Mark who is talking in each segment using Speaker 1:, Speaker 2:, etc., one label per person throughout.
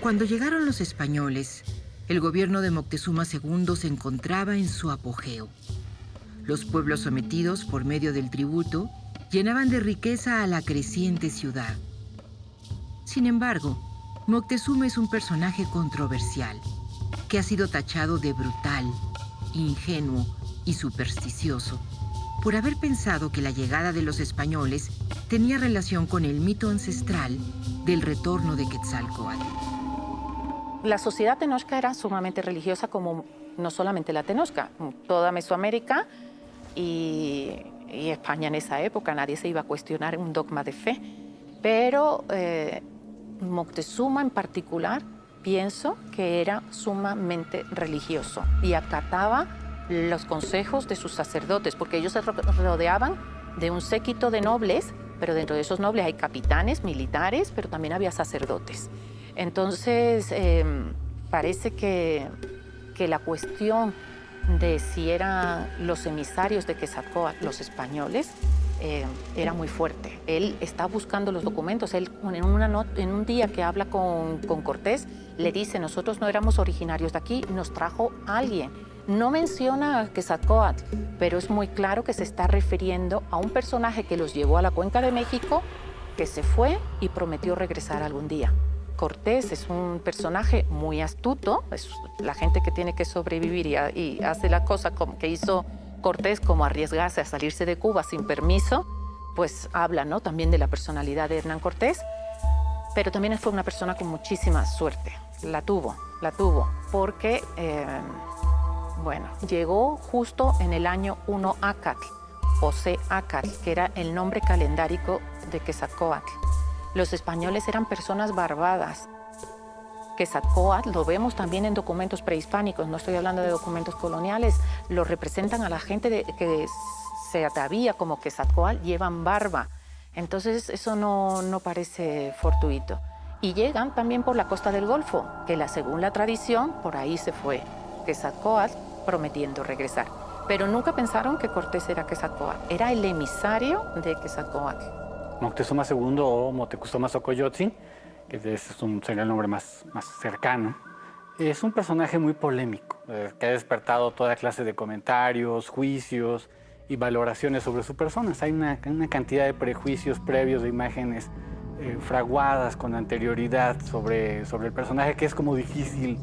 Speaker 1: Cuando llegaron los españoles, el gobierno de Moctezuma II se encontraba en su apogeo. Los pueblos sometidos por medio del tributo llenaban de riqueza a la creciente ciudad. Sin embargo, Moctezuma es un personaje controversial, que ha sido tachado de brutal, ingenuo y supersticioso, por haber pensado que la llegada de los españoles tenía relación con el mito ancestral del retorno de Quetzalcóatl.
Speaker 2: La sociedad tenochca era sumamente religiosa, como no solamente la tenochca, toda Mesoamérica y España en esa época. Nadie se iba a cuestionar un dogma de fe. Pero Moctezuma en particular, pienso que era sumamente religioso y acataba los consejos de sus sacerdotes, porque ellos se rodeaban de un séquito de nobles, pero dentro de esos nobles hay capitanes, militares, pero también había sacerdotes. Entonces, parece que la cuestión de si eran los emisarios de Quetzalcóatl los españoles era muy fuerte. Él está buscando los documentos. Él, en un día que habla con Cortés, le dice: nosotros no éramos originarios de aquí, nos trajo alguien. No menciona a Quetzalcóatl, pero es muy claro que se está refiriendo a un personaje que los llevó a la Cuenca de México, que se fue y prometió regresar algún día. Cortés es un personaje muy astuto, es la gente que tiene que sobrevivir y hace la cosa como que hizo Cortés, como arriesgarse a salirse de Cuba sin permiso, pues habla, ¿no?, también de la personalidad de Hernán Cortés, pero también fue una persona con muchísima suerte. La tuvo, porque, bueno, llegó justo en el año 1 Acatl, José Acatl, que era el nombre calendárico de Quetzalcóatl. Los españoles eran personas barbadas. Quetzalcóatl lo vemos también en documentos prehispánicos, no estoy hablando de documentos coloniales, lo representan a la gente que se atavía como Quetzalcóatl, llevan barba. Entonces eso no parece fortuito. Y llegan también por la costa del Golfo, que según la tradición, por ahí se fue Quetzalcóatl prometiendo regresar. Pero nunca pensaron que Cortés era Quetzalcóatl, era el emisario de Quetzalcóatl.
Speaker 3: Moctezuma II o Motecuzoma Xocoyotzin, que sería el nombre más cercano, es un personaje muy polémico, que ha despertado toda clase de comentarios, juicios y valoraciones sobre su persona. Hay una cantidad de prejuicios previos, de imágenes fraguadas con anterioridad sobre el personaje, que es como difícil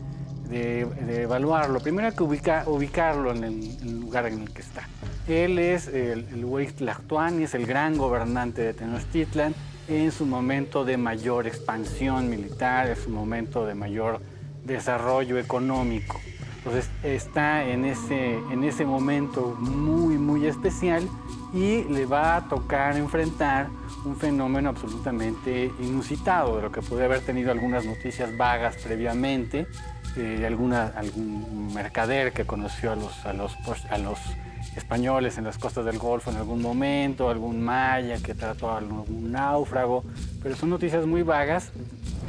Speaker 3: de evaluarlo. Primero hay que ubicarlo en el lugar en el que está. Él es el Hueytlactuani, es el gran gobernante de Tenochtitlan en su momento de mayor expansión militar, en su momento de mayor desarrollo económico. Entonces está en ese momento muy especial y le va a tocar enfrentar un fenómeno absolutamente inusitado, de lo que puede haber tenido algunas noticias vagas previamente, algún mercader que conoció a los españoles en las costas del Golfo en algún momento, algún maya que trató a algún náufrago, pero son noticias muy vagas,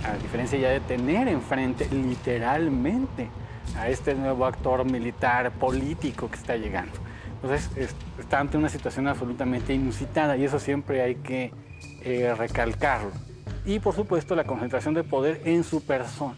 Speaker 3: a diferencia ya de tener enfrente literalmente a este nuevo actor militar político que está llegando. Entonces está ante una situación absolutamente inusitada y eso siempre hay que recalcarlo. Y por supuesto la concentración de poder en su persona,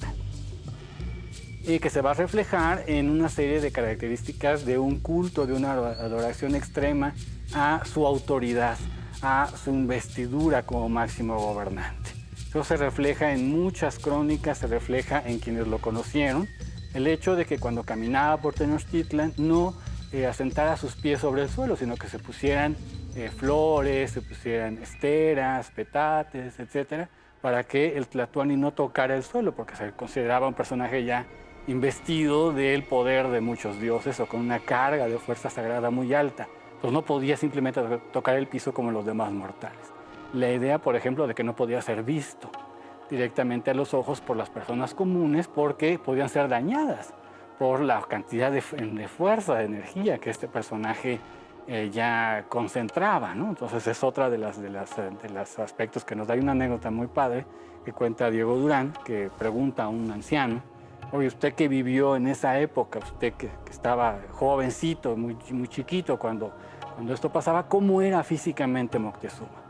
Speaker 3: que se va a reflejar en una serie de características de un culto, de una adoración extrema a su autoridad, a su investidura como máximo gobernante. Eso se refleja en muchas crónicas, se refleja en quienes lo conocieron. El hecho de que cuando caminaba por Tenochtitlan no asentara sus pies sobre el suelo, sino que se pusieran flores, se pusieran esteras, petates, etcétera, para que el tlatoani no tocara el suelo, porque se consideraba un personaje ya investido del poder de muchos dioses o con una carga de fuerza sagrada muy alta. Entonces no podía simplemente tocar el piso como los demás mortales. La idea, por ejemplo, de que no podía ser visto directamente a los ojos por las personas comunes porque podían ser dañadas por la cantidad de fuerza, de energía que este personaje ya concentraba, ¿no? Entonces es otra de los aspectos que nos da. Hay una anécdota muy padre que cuenta Diego Durán, que pregunta a un anciano: oye, usted que vivió en esa época, usted que estaba jovencito, muy chiquito cuando esto pasaba, ¿cómo era físicamente Moctezuma?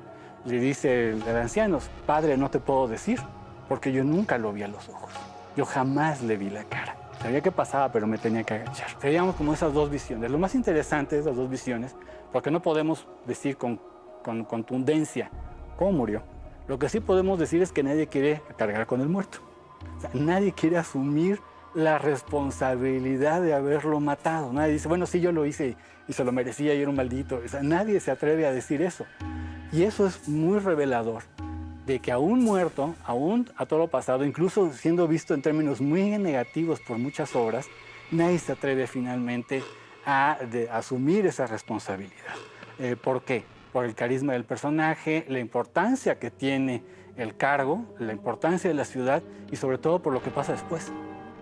Speaker 3: Le dice el anciano: padre, no te puedo decir, porque yo nunca lo vi a los ojos. Yo jamás le vi la cara. Sabía que pasaba, pero me tenía que agachar. Seríamos como esas dos visiones. Lo más interesante de esas dos visiones, porque no podemos decir con contundencia cómo murió. Lo que sí podemos decir es que nadie quiere cargar con el muerto. O sea, nadie quiere asumir la responsabilidad de haberlo matado. Nadie dice, bueno, sí, yo lo hice y se lo merecía y era un maldito. O sea, nadie se atreve a decir eso. Y eso es muy revelador de que aún muerto, aún a todo lo pasado, incluso siendo visto en términos muy negativos por muchas obras, nadie se atreve finalmente a asumir esa responsabilidad. ¿Por qué? Por el carisma del personaje, la importancia que tiene el cargo, la importancia de la ciudad y sobre todo por lo que pasa después,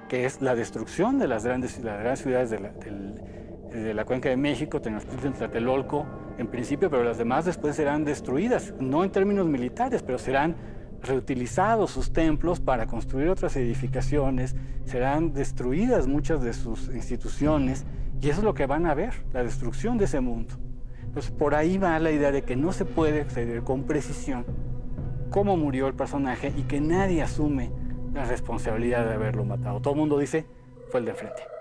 Speaker 3: que es la destrucción de las grandes ciudades de la Cuenca de México, Tenochtitlan, Tlatelolco, en principio, pero las demás después serán destruidas, no en términos militares, pero serán reutilizados sus templos para construir otras edificaciones, serán destruidas muchas de sus instituciones, y eso es lo que van a ver, la destrucción de ese mundo. Entonces, por ahí va la idea de que no se puede saber con precisión cómo murió el personaje y que nadie asume la responsabilidad de haberlo matado. Todo el mundo dice, fue el de enfrente.